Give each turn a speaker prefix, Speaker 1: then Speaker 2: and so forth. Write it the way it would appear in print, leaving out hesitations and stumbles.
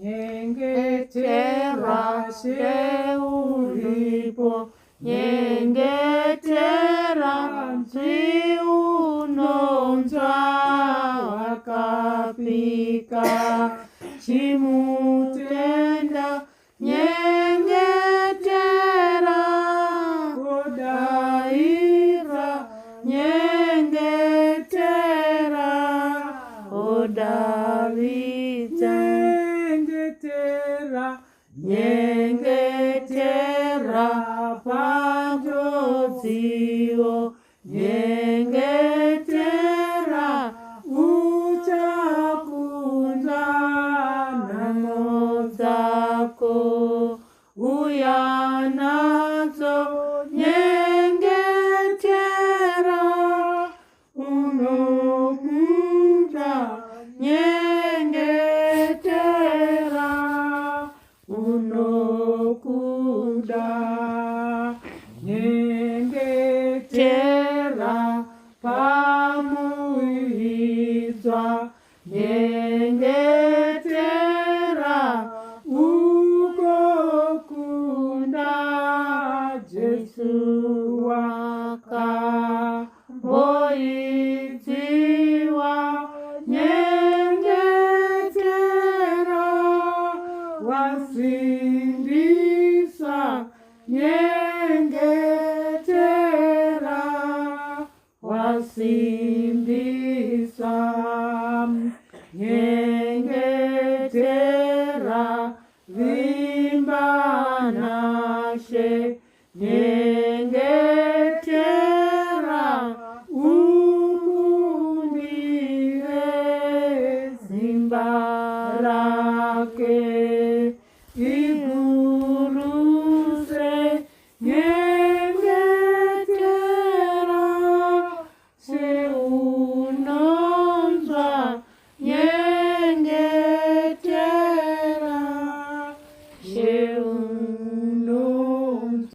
Speaker 1: nyengetera sheulipo, nyengetera ziunonza wakapika chimutenda, nyengetera odaira, nyengetera odavita, nyengetera panjozio, nyengetera uchakunza namozako uyanazo, nyengetera unokunza, nyengetera unokuda, nyengetera pamuizwa, nyengetera ukokunda Jesu wakamboiziwa, nyengetera wasindisa, nyengetera wasindisa, nyengetera vimbanashe, nyengetera umundire zimbara.